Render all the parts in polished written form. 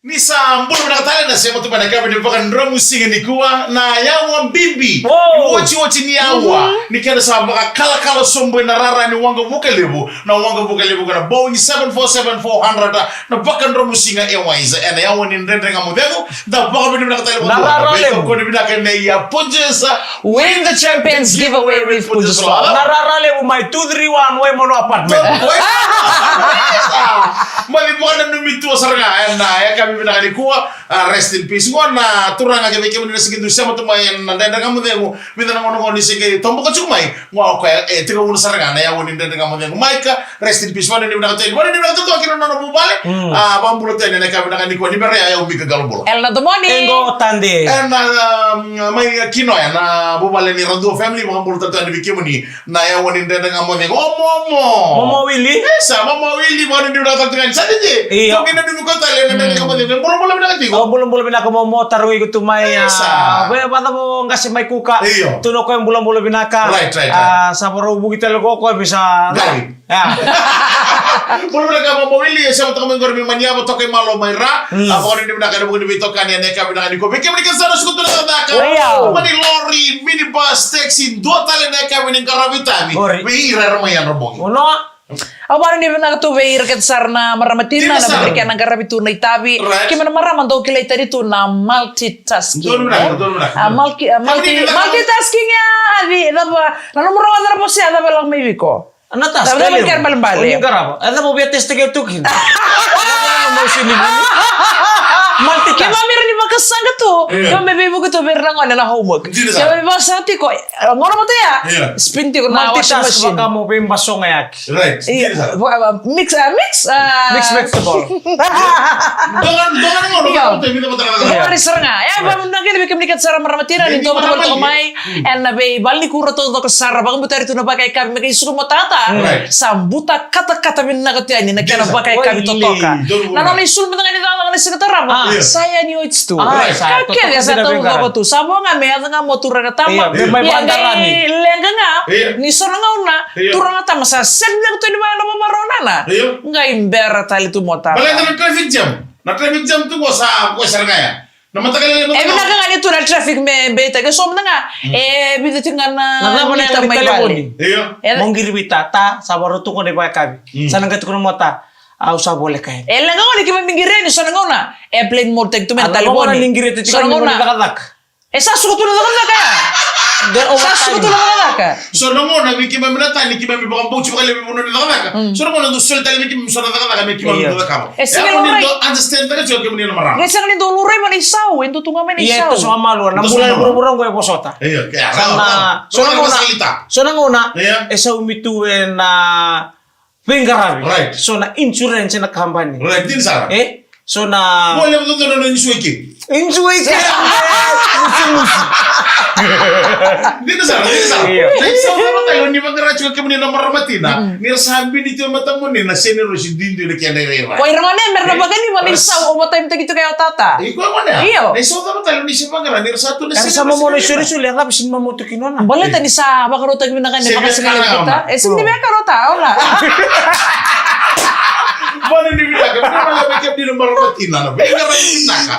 Nisa mbona mnakatana na sema tu bana kama nilipaka ndro musinga nikuwa na yawa bibi. Wochi ni yawa. Nikaenda sababu kala sombo na rara ni wanga vukalebu na wanga vukalebu kana Boeing 747-400 na baka ndro musinga airways na yawa ni ndrenga modelo da baka bini mnakatana na rara ko ni binaka ne ya Punjesa win the champions giveaway with Punjesa. Na rara lebu my 231 way mono apartment. Mali bwana numitu saranga na ya kami binalikuwa rest in peace ngona turanga ke beke mun sigindu sama to may nanda ngamu dengu midana ngono ni sige tombo ka chumai ngwa ko tiga un saranga na ya woni nanda ngamu dengu maika rest in peace wani ni binaka to wani ni binaka to kino no bubale bambulo tene ne kami binaka ni ko ni bere ya ubi ka galbolo el na domoni engo tande na may kino ya na bubale ni rando family bambulo tane beke muni na ya woni nanda ngamu dengu momo Willy esa momo Willy wani ni binaka to kan sadije to kina ni ko tale nanda ngamu dengu bolong binaka tigo belum binaka mo motor wi gitu may we bata mo ngasi may kuka tuno ko yung bulan binaka right. Sa paro bugitel ko bisa gari ya bolong binaka mo Willy sa to kami gormi manya mo to kay malo mayra ako ni binaka mo ni bito kanya ne ka binaka ni ko beke beke sa ko to na daka mani lorry minibus taxi do tale ne ka bin karabitami we ira mayan robong uno Awal ni na tu veir ket sarna maramatina na berikan ang karabitu na itabi. Kimana maraman daw kilay tadi tu na multitasking. Multitasking ya adi daba. Nanu murawan na po siya daba lang may biko. Ano tas? Daba lang kermal bali. Uling karabo. Ano mo biya test ke tukin? Ano mo sini bali? Multitasking. Kima mir ni makasang to. Kima may bibo ko to bir lang na homework. Kima may basa ti ko. Ngoro mo to ya. Spin ti ko na washing machine. Baka mo pim baso ngayak. Right. Mix vegetable. Dongan ngoro to bito mata ka. Ngori saranga. Ya ba mun nagin bikem dikat sara maramatina ni to betul to mai. En na be bali kuro to ko sara bang butari to na bakay kami kay suko motata. Sambuta kata-kata min nagati ani na kana bakay kami to toka. Nano ni sul mitang ani dalang ni sekretara. Saya ni oits tu. Kakek ya satu ko tu. Sabo nga me nga motor nga tama. Yang lenga nga ni sona nga una. Turang nga tama sa segment to ni ba na mamarona na. Nga imbera tali tu mota. Bala na traffic jam. Na traffic jam tu ko sa saranga ya. Na matagal na binaka nga nito na traffic me beta ke som nga. Bidating nga na kita may bali. Monggirwita ta sabaro tu ko ni ba kabi. Sanang gat ko mota. Usah boleh kain. Lang nga ni kima mingire ni sana nga na. Airplane mode tag tumen talibon. Ano mo lingire to sana nga na. Sa suko tu na kaya. Sa suko tu na kaya. So namo na wiki mamilata ni kima mi bakang buchi bakal mi muno na kaya. So namo na dusel tali mi so na kaya mi kima mi kaya. Understand ka so kima ni na marang. Ngesa ni do luray man isaw, endo tunga man isaw. Iya to sama malu. Nang bulan buru-buru ko posota. Iya, kaya. So nang una esa umituen na Pengarabi. Right. So na insurance na company. Right, din sara. So na mo le mo na insuiki. Insuiki. Din sara. Like sa mga tayo ni magaracho kami ni na maramatina. Ni sabi dito mata mo ni na senior si dindo ni kaya nire. Ko irmane merna bagani man isaw o time tagito kayo tata. Iko mo na. Iyo. Ay so tama tayo ni si magara ni sa to na senior. Sa mo na suri-suri ang kapis mo to kinona. Balita ni sa bakarutag mi na kanila makasingal kita. Sindi ba karota wala. Mana ni bilang, mana malah backup di nomor matina, na backup di naka.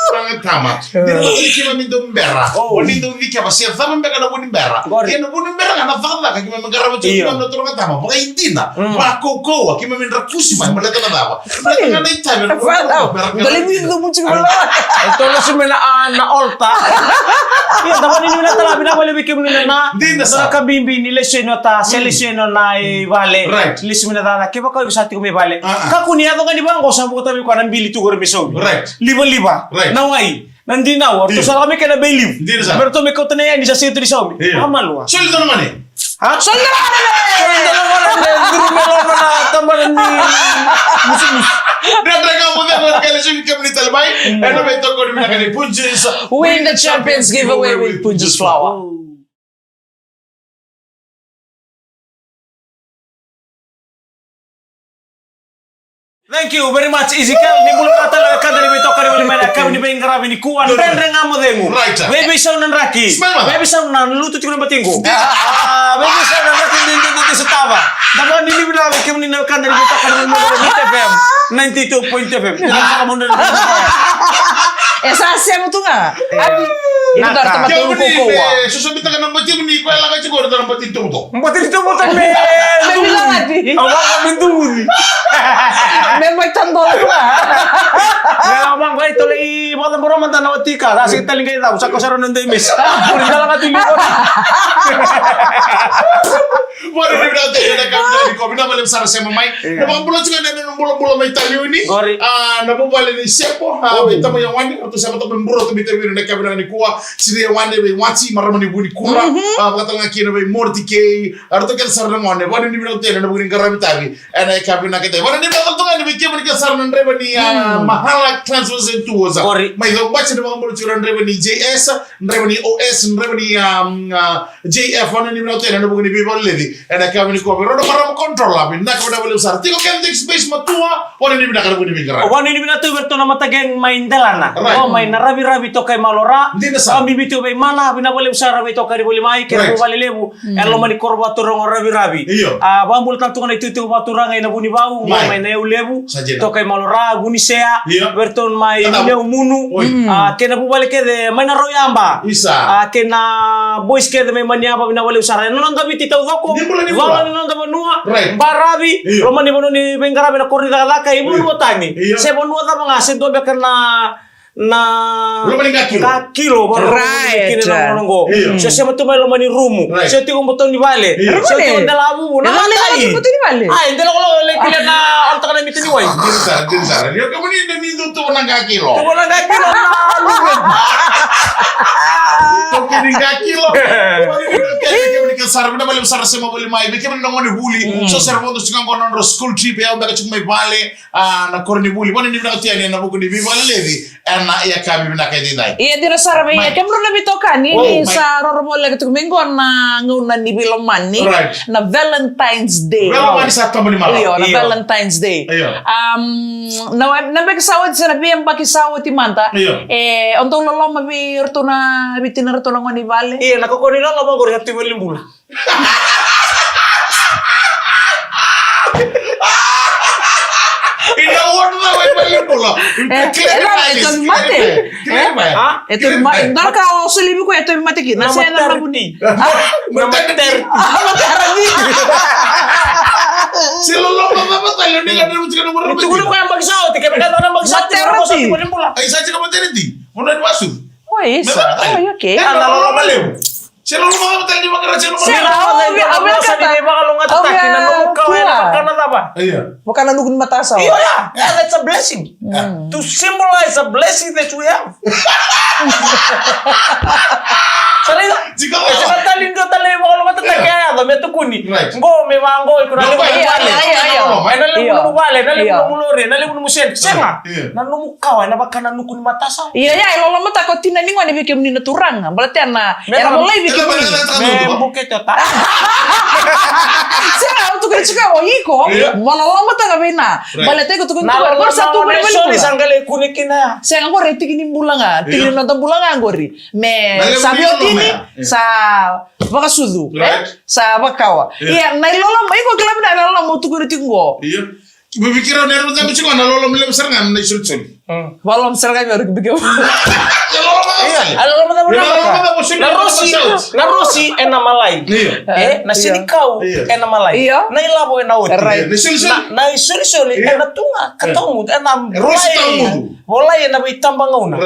Kurang tama. Di nomor ini cuma minta membera. Oni itu vika masih sama mereka nak bunin bera. Dia nak bunin bera kan fakta kan cuma menggarap macam cuma nak turun tama. Pokoknya intinya, bako koa cuma menrakusi mah mereka nak apa. Mereka nak itu mereka. Boleh minta muncul bola. Itu lo semena na olta. Iya, tapi ini mana telah bina boleh bikin mana. Sa kabimbi ni lesson ta, selection na vale. Lesson na ta ke baka bisa ti ko me vale. Kakunia to kan di bang ko sa buta mi ko nan bili tu ko beso. Liba. Nawai. Nandinaw. To sa kami kana believe. Pero to me ko tane yan sa sito di sa mi. Amal wa. Soldo naman eh. Ha? Soldo naman eh. Soldo naman eh. Guru melo na tambaran ni. Musumus. Dadraga mo na kaya sa kami ni Talbay. Ano ba ito ko ni nakani Punjesa. Win the champions giveaway with Punjesa flower. Thank you very much, Ezekiel. Ni bulu kata la kata ni beto kare wali mana kami ni ben ngarabi ni kuan ben ngamo dengu. Baby sound nan raki. Baby sound nan lutu tikuna batingu. Baby sound nan raki din setawa. Dapat ni bila kami ni kanda ni beto kare wali mana ni TPM. 92.5. Nasa ka muna. Sasya mo to nga. Ito dari tempat Kaya dulu mo ni, koko. susubita ka ng batim ni ko lang ka siguro ng batim to. Ba't ito mo tayo? May bilang ati. Awa kami dun. May magtandol ko nga. Kaya bang kayo tuloy mga tamburo man tanaw tika. Kasi taling kayo daw. Sa kasaron ng demis. Purin na lang ka tuloy ko. Bueno, ni natin na kami ko binabalim sa mamay. Na mga bulan nga na nung bulan may tayo ni. Nabubali ni Sepo. Ito mo yung wani atau sa to bemburo to bitaw na kami na ni kuwa. Sidi wani be wati maramani buni kura. Pagkatang nga kino be mortike. Arto kel sarna mo ne. Wani ni binaw tele na bugin garami tabi. Ana kami na kete. Wani ni binaw to nga ni be kemo ni sarna ndreba ni mahala transfer to waza. May do bache na mga bulan chura ndreba ni JS, ndreba ni OS, ndreba ni JF. Wani ni binaw tele na bugin ni bibal levi. Ana kami ni ko be rodo maram control abi. Na ko na bale usar. Tiko ken space matua. Wani ni binaw ka bugin ni bigara. Wani ni binaw to berto na matageng maindalana. Oh, may narabi-rabi to kay malora. Kami bito bay mana binabali usara bay to kay boli mai kay bali lebu. Elo mani korba turong rabi-rabi. Bambul tantu na itu baturang ay nabuni bau may na lebu. To kay malora guni sea berton mai ne umunu. Kena bubali ke de may na royamba. Kena boys ke de may manyaba binabali usara. Non gabi titaw doko. Wala non da banua. Barabi romani bono ni bengarabi na korni dala kay ibu tani. Se bonua ta mga sendo be na kilo right so siya matumay lumani rumu siya tingong butong ni Vale siya tingong dalabu na matay hindi lang ko lang kila na onta ka na mito ni Way Dinsar yung kamu ni namido to ng kakilo kung wala kakilo na lumid Toki ni kakilo kaya sarap na balim sarap sa mabali may bigyan mo nang huli so servo to sigang konon school trip ya udah kacung may Vale na korni huli wala ni na tiyan na buko ni Vale levi na iya kami binakaitinay. Iya di rasara may kemro na bito kan ini sa roromol gitu minggu na nguna ni biloman ni na Valentine's Day. Valentine's sa tamo ni Mala. Iyo na Valentine's Day. Na bagkasawad sa nabi ang bakisawad ti Manta. Ontong lolo mabirto na bitinarto lang ni Vale. Iya nakukunin lang mo guri hati mo limbula. Inaward na may pula. Ito mate. Ito mate. Dar ka o silibi ko ito mate ki. Nasa na rabuni. Mater. Matarabi. Silolo pa talo ni kada mo siguro mo. Ito ko yung magsaw. Tika ka na magsaw. Ay sa ka maternity. Mo na wasu. Oh isa. Oh okay. Nalolo maliw. Silolo mga matal di mga silolo. Abel kata di baka lungat taki na numukaw ay nakakana ba? Bukan nalugun matasaw. Yeah, that's a blessing. To symbolize a blessing that we have. Salida. Jika talin do talin baka lungat taki ay ado meto kuni. Ngo me mango ikuna ni bale. Ay nalimun mo bale, nalimun mo lore, nalimun mo sen. Sema. Nanumukaw ay nabaka nanukuni matasaw. Iya lolo mo takot tinaning wani bikim ni naturang. Berarti na era mulai bikim me buket ta. Saya untuk kerja kau iko, mana lama tak kabina. Balik teko tukun tukar, kau satu bulan Sorry sanggale kunikina. Saya ngor reti kini bulangan, tinggal nonton bulangan gori. Me sabio tini sa baka sudu, sa bakawa. Iya, nai lolam, iko kelam nai lolam mau tukun tinggo. Iya. Berpikiran dari mana macam mana lolam lem serangam nai sul. Walau serangam baru bikin. Na Rosi ena malay. Na sinikau ena malay. Na ilabo ena oti. Na isuri ena tunga katongu ena bolay ena bitambang una.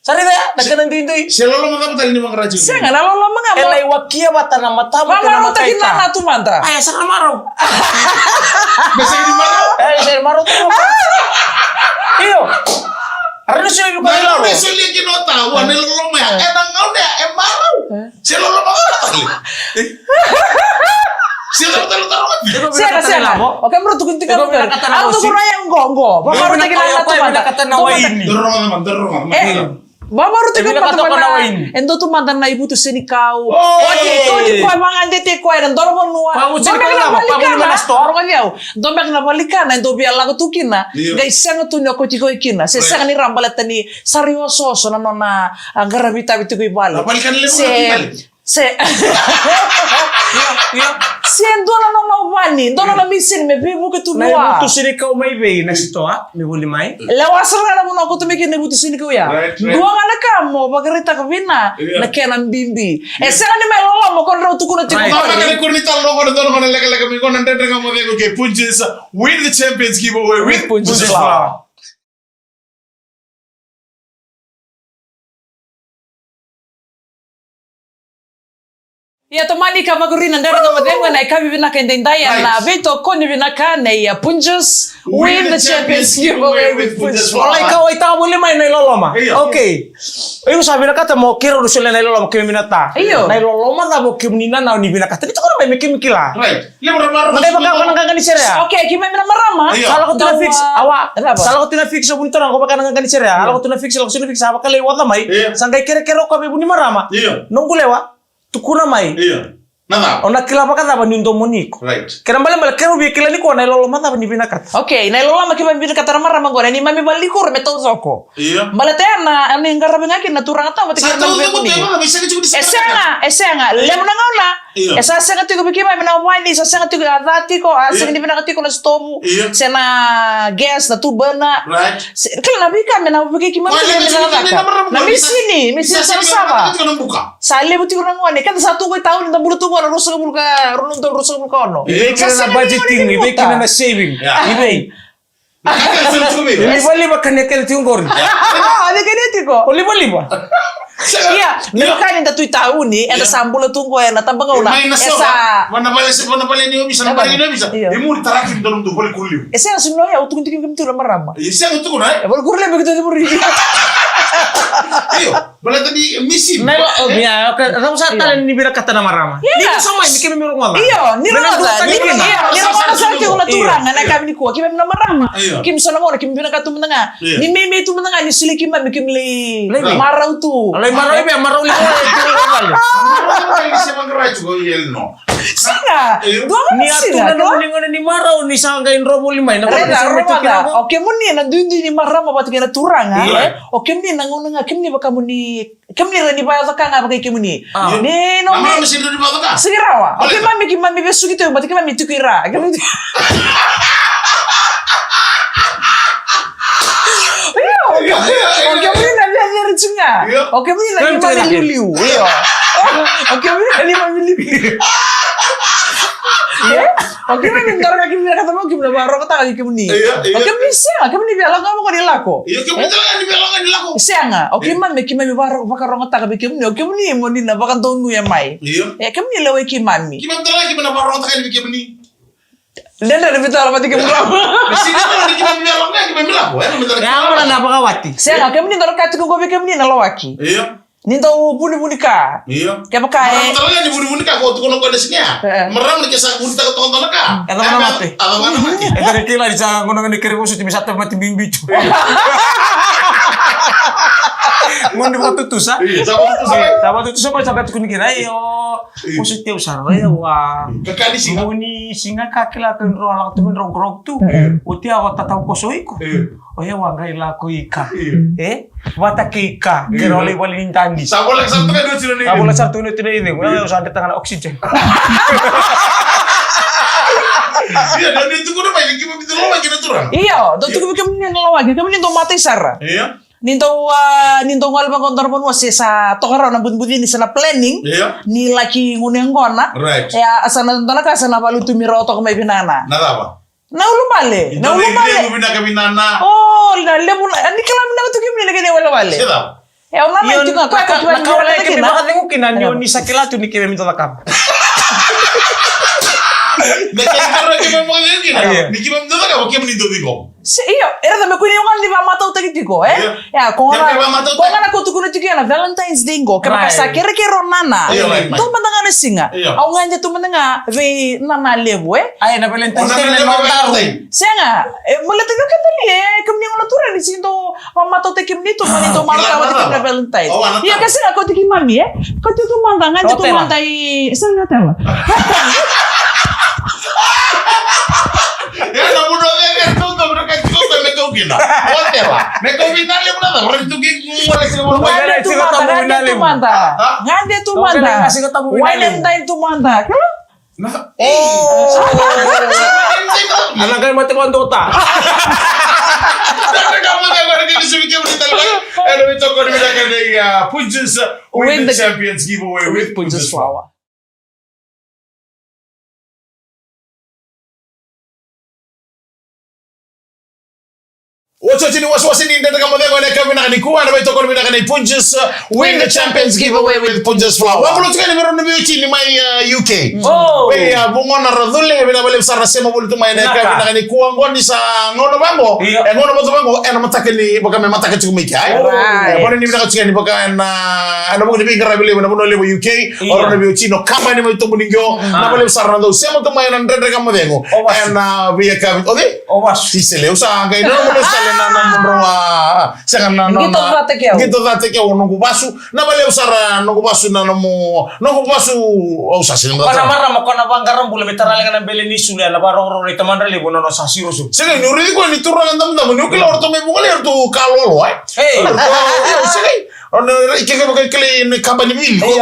Sari daya nagkanang dindoy. Silolo mga matal ni mga radyo. Saya nggak lolo mga mo. Ela iwakia bata na matama na matay ta. Mama tu manta. Ay sa maro. Basta ni maro. Sa maro tu. Iyo. Arno siya yung kailangan. Beso liya kinota. Wan nilolo mo yan. Enang ngaw niya. Maro. Silolo mga matal. Silolo talo-talo. Saya. Oke bro tukun tinggal. Aku tuh kurang nggo. Bapak harus tinggal tu manta. Dorong. Bapak harus tinggal teman-teman. Ento tu mantan na ibu tu seni kau. Ito di ko mga andete ko ay ndoro mo nuwa. Orang yau. Domek na balikan ento biar lagu tukin na. Guys sang tu nyoko tiko ikina. Se sang ni rambalat ni serioso so na nona garabita bitu ko ibal. Balikan lemo. Sien dona no wani, dona na misin me bibu ke tu Na noa. butu sini kau mai be na sitoa, me boli mai. Lewa sera na mo ko tu miki ne buti sini ko ya. Right. Dua ngana kamo bagarita ka vina Yeah. na kenan bimbi. Ese ni me lo mo ko ro tu kuno Right. Mama tiko. kali kurnital logo don kono lega mi kono ndende ngamo dego ke punches win the champions giveaway with Punches Punches Flour. Flour. Ya tamani ka magurina ndara nga madengo na ikabi vina ka ndendaya Right. na vito koni vina ka na ya Punches win the champions giveaway with Punches Flour. Wala ikaw ay tabo lima na iloloma. Iyo. Okay. Iyo sabi na kata mo kiro rusule na iloloma kimi minata. Iyo. Na iloloma na mo kimi nina na ni binakata. Dito ko na may mikimikila. Right. Lembra maro. Magay baka ako nang ganisera. Okay, kima mina marama. Iyo. Sala ko tina-fix. Awa. Apa? Sala ko tina-fix sa bunito na ako baka nang ganisera. Sala ko tina-fix lang sino fix apa kali wala mai. Iyo. Sanggay kere-kero ko buni marama. Iyo. Nonggulewa. Tukuna mai. Iya. Nada. Ona kila baka taba ni ndo moniko. Right. Kera mbale mbale kero bi kila ni ko na iloloma na ni binakata. Okay, na ilola makima mina katara marama gora ni mami balikur meto zoko. Iya. Malatena ani ngarabe ngaki na turang ta mati Satu kana mo be ni. tema bisa ke cukup Esenga, lemu na ngona. Iyo. Esa senga tigo bikima mina wani, esa senga tigo adati ko, asa ni bina katiko na stomu. Iyo. Sena gas na tubana. Right. Kila na bika mina biki kima Wala mina na na misini sana saba. Kita kan buka. Sale buti ko ngone, kan satu ko taon na bulu tuwa na rusa bulka, runun to rusa bulka ono. Ibe kina na budgeting, ibe kina na saving. Ya. Ibe. Ini Liba-liba kanya-kanya tinggorin. Ada kanetiko. O liba-liba. Iya, nilokani nda tu tauni, enda sambula tunggu ya na tambanga una. Main na Esa soba. Mana bale ni bisa, na bale ni bisa. Iya. Imu tarakin dalam tu bale kuliu. esa suno ya utung tikim kim tu marama. Isi itu kuna. Ya bol kurle begitu muri. Ayo, bale tadi misi. Na oh ya, kamu sa talen ni bira kata na marama. Iya. Ni sama mi kimi miro ngala. Iyo, ni roda, ni Menang iya, ni roda sa ke una Iya. turang na kami ni kuwa, kim na marama. Iya. Kim sana mo, kim bina katu menanga. Iya. Ni meme tu menanga ni sili kim mi kim li Lagi. marau tu. Alay marau ibe marau li ko ngala. Ini siapa ngerai juga yelno. Singa, Iya. dua Ni kan atu singa, na dua. ni ngone ni marau ni sanggain robo limay na Reda, sa metu Reda. kinago. Oke muni na dundi ni marama batu kena turang ha. Iya. Oke muni na ngona nga kim ni baka muni. Kim ni reni ba ka nga baka kim ni. Ah. Ni no Nama me. mesin di bawah kan? Sigirawa. Oke Boleh, mami besu gitu, batu kim mami tukira. Iya. Oke muni na dia dia recunga. Iya. Oke muni na Kan ni cakap mami lagi. liu. Iya. Oke muni na ni mami liu. Oke muni ndor ka kim ni kata mo kim na baro kata ka kim ni. Iya, iya. Oke muni sia, kim ni biala ngamo ko dilako. Iya, kita jangan dibelokkan di laku. Sianga, oke mami kim mami baro baka rongo ta ka kim ni. Oke muni mo ni na baka tonu ya mai. Iya. Ya kim ni lewe kim mami. Kita bentar lagi benar orang tak ada bikin ini. Dan dari bitar mati kim berapa? Di sini kan kita beloknya, kita belok. Ya, bentar lagi. Ya ora na pakawati. Sianga, kim ni ndor ka tu ko kim ni na lawaki. Iya. Ni to buni ka. Iya. Kaya baka Bentar lagi buni-buni kak, kau tuh kalau di sini ya. Meram nih kisah buni tak tonton kak. Kata mana mati? Apa mana mati? Eh dari kila di sa ngono ngene kere musuh misata mati bimbi. Mon di foto tu sa. Iya, sama itu sama. Tama tu sa sampai tu kira yo. Musuh teu sar ya wa. Kakak di sini. Ngoni singa kakila kan ro ala tu men rog tu. Uti ako tataw ko soiko. Oh ya wa ngai la ko ika. Wata ke ika. Kero le wali nintandi. Sama lagi satu kan dua sini. Aku lah satu ini ini, saya usah tangan oksigen. Iya, dan itu kudu banyak kita bisa lo lagi natural. Iya, do tu kim ni na lawaki. Kim ni to mati sara. Iya. Ninto ngal bang kontor mo sa tokara na bunbudi ni sana planning. Iya. Ni laki ngunengona. Right. Ya asana ntona ka sana balu tumiro to kay binana. Nada apa? Na ulumale. Na ulumale. Itu bina kami nana. Oh, na lebu ani kala mina to kim ni lagi ni wala wale. Siapa? Ya una na tu ka kwa kwa nakawala yake makathengu kinani ni sakila tu nikime mito takam. Nakikita kita mau ngomongin Iya. gini. Nikima mtoto kau kiam ni dobi kau. Iyo, era da me kuni yung di ba mata utagi tiko, eh? Iya. Ya, kung Yang ana kaya mata kung utagi. ana ko tukuno tiko na Valentine's Day go, kaya Right. sa kere nana. Iya, right, right. Tu mandanga na singa. Iya. Au nganja tu mandanga ve nana levo, eh? Ay na Valentine's Una Day vez na le taru. Siya nga, mula tayo kandali eh, kami niyo natura ni sinto pamato te kim nito, manito marka Kailangan wati kim na. na Valentine's. Oh, ano Iya to? kasi ako tiki mami eh, kati tu manda nganja tu Hotel, manda isang nga tawa. Ya, namun orang yang itu tuh mereka juga mereka gina. Hotel lah. Mereka gina le mana? Orang itu gini mulai sih mau. Wala Nganja na tu sila manda, tamu nganja tu binali mo. manda. Ah? Nganja tu Wala na manda. nga sila tamu binali mo. Valentine tu manda. Kalo? Anak kayo mati ko ang Dota. Punches win the champions giveaway with Punches Flower. What's what's in the Gamadego and Kaminaniku, and we talk about the Punches win the champions giveaway with Punches Flower. What was going on in my UK? Oh, we have one Radule, when I will start a similar to my Kaminaniku, and one is Ngono Bango, and one of the Bango, and Matakani, Bokamataka to make. One in the Boka and I'm going to be Rabili when I want to live in UK or Chino, come and to Muningo, Napoleon Sarando, Semo to my and Gamadego, and we are coming. Okay, oh, Siseleusa, I know. Gitu date que o nugubasu na vale usar nugubasu na mo nugubasu o sa sino kana marra mo kana bangaram bule metarale kana bele ni sule la baroro ni tamandre le bono sa sirosu sege ni uri ko ni turra ndam ndam ni kilo orto me bugale orto kalolo ai hey sege on que ni company mil ko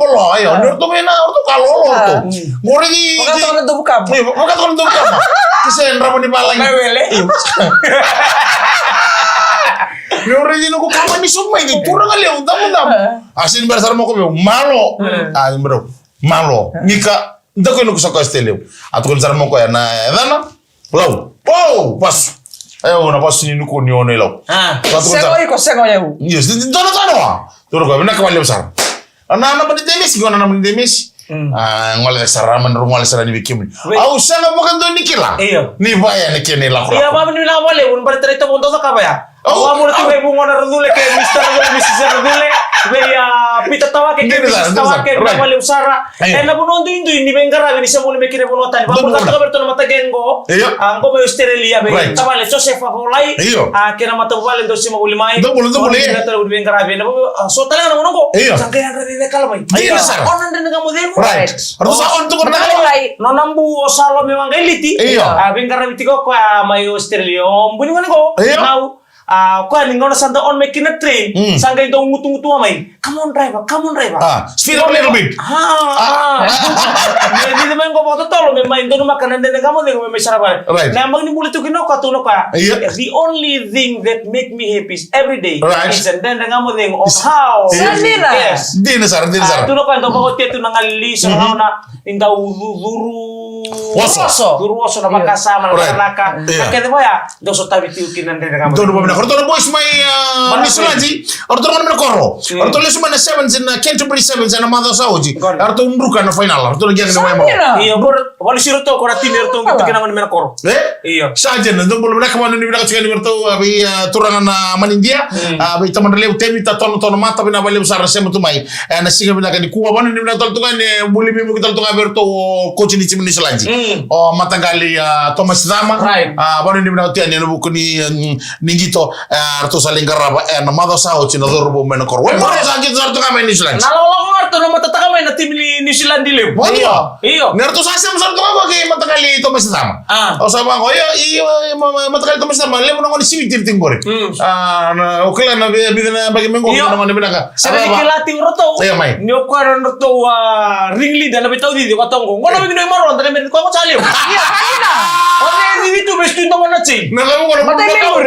polo ayo orto me na orto kalolo orto ngori ni Buka to ndo buka kise ndramo ni balang Ni ko kama ni sumay ni turang ale undam asin bersar mo ko malo bro malo nika ndako no kusaka stele atu ko zarmo ko na dana law pas ayo na pas ni ko ni ono law sego yau yes dona to ko na ka wale besar ana ba de Messi ko na de Messi ngole saraman ngole sarani bikim au sana bukan do nikila ni vaya ni kene la iya ba ni na wale un bertere to bondo ka ba wa mo ti be ngona radule ke Mr. Radule be ya pita tawa ke tawa ke wale usara na bonondo indo ni bengara ni se mo me kire bonota ni ba mo ka berto na mata gengo ango be Australia be tawa le Joseph Holai ke na mata wale do se mo ulimai do bolo na to bengara be na so tala na monongo sangke na be kalmai onan de nga model right arsa on to na no nambu osalo memang eliti bengara bitiko kwa mai Australia mbuni ngone ko now ko ni ngona sanda on making a train sangga ito ngutu-ngutu amay come on driver speed up a little bit hindi naman ko totoo may mind do makanan din ngamo din may sarap na mag ni mulit ko katuno ka the only thing that make me happy is every day is and then ngamo din of how yes din sar tuno ka ndo ko teto nang ali so na inda duru oso na makasama na naka kaya mo ya do so tabitiu kinan din ngamo Orto boys may Nislaji orto man korro orto lesu man sevens in Canterbury Sevens and Mother Saudi orto unduka na final orto lagi na mo iyo bor wali siroto ko na timir to gitu kinangan men korro iyo sajen ndo bolo na kamano ni binaka chikani orto abi turangan na manindia abi taman relew temi ta tono mata bina bale usara sema tumai na singa binaka ni kuwa bani ni binaka toltunga ni buli bimu toltunga berto coach ni chimni Nislaji o matangali Thomas Dama bani ni binaka tiani no bukuni ningito arto saling garaba na mother sao chino dorbo men kor we mo sa git zarto ka men Island na lo arto no matataka men na tim ni New Zealand dile iyo nerto sa sem zarto ka ke matakali to masama o sa ba ko iyo matakali to masama le mo ngoni siwitir tingbore na okela na bidena bagi mengo no ngoni binaka sa kilati roto ni ko roto ringli dana bitaw di ko tongo ngono bigno maro dana men ko saliw iya kanina o ne dito bestu to mo na chi na mo ko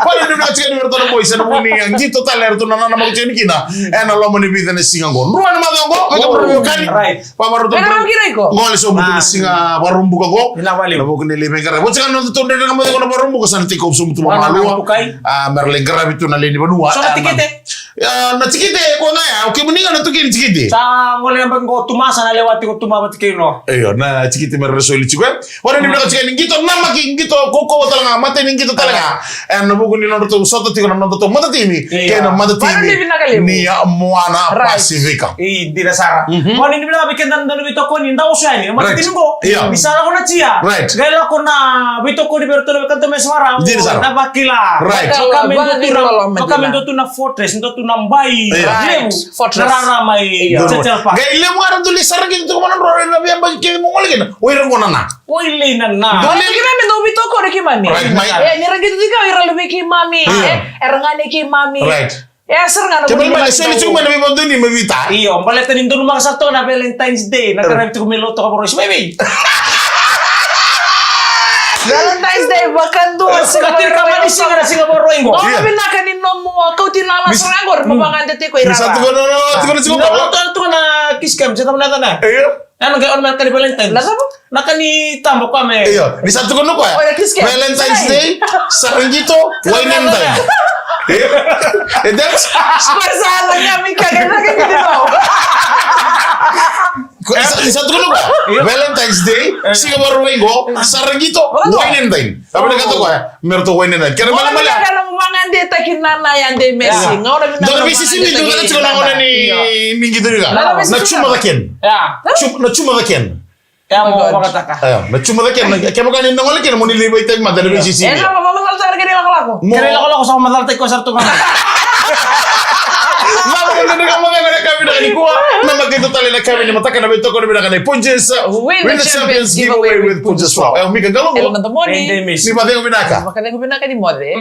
Pare ni nachi ni verto no boys no muni angi total erto na na mo cheni kina na lo moni bidene singango ruan madango ko pro kani pa maro to ngol so butu singa barumbu ko na wali no ko ni lebe gara bo chano to ndene ngamo ko barumbu ko santi ko sum tu malu merle gara bitu na leni banua so na tikite ko na ya ukimuninga na tukini tikite sa ngol yang ko tumasa na lewati ko tumaba tikino eyo na tikite merle so lichwe wala ni nachi ni ngito na maki ngito koko talaga mate ni ngito talaga no bugo ni no to soto tiko no to madatimi kena madatimi ni Moana Pacifica dira sara ko ni bila bikendan do bito ko ni ndaw shani madatimi ko bisara ko na chia gala ko na bito ko ni berto no kanto meswara na bakila kami do tu na fortress do tu na mbai fortress na mai cecalpa gaile mo aran duli sargi to ko man ro na biamba ke mo ngolgen oira ngona Oile na. Dole kira me do bito ko ni mami. Ni ragi tu ka ira lebih ki mami. Erangane ki mami. Ser nga Kaya balik sa ilisyo man na may mondo ni Mavita. Iyo, palitan doon mga sakto na Valentine's Day. Nagkarami ko miluto ka po rin. Baby! Valentine's Day, bakan doon. Katir ka man isi nga na Singapore rin ko. Kami na kanino mo, kau tinalas rangor, mabangan dati ko irara. Bisa tugon siguro. Ito na kiss cam. Sa taman natin na. Iyo. Ano ganoon man ka ni Valentine's? Nasa po? Nakani-tambok kami. Iyo. Bisa tugon ko Oh, kiss cam. Valentine's Day, Sarangito, wine and dine. And that's Masalah niya, may kaganda ka hindi mo. isa tugon ko. Valentine's Day, Singapore Ringo, Sarangito, wine and dine. Tapi na kato ko, meron to wine and dine. Kaya Wala mala. ka ng mga hindi takinana yan de Messi. Nga wala Doon na bisi sini doon na siguro na ni Ningi doon ka. Na chuma da ken. Ya. Na chuma da ken. Ya mo makataka. Ayo, na chuma da ken. Kaya mo kanin nang ken mo nilibay tag madala bisi sini. Eh, apa mamal sa gani lako. Kanila ko sa madaltay ko sa tungan. Mama ko na kamo na kami na kuha. Na magkito tali na kami ni mataka na bito ko na kanay Punches. Win the Champions giveaway with Punches Wow. Ayo mi kagalo El mo. nandomoni. Hindi miss. Ni pati ko binaka. Makanya ko pinaka di mode.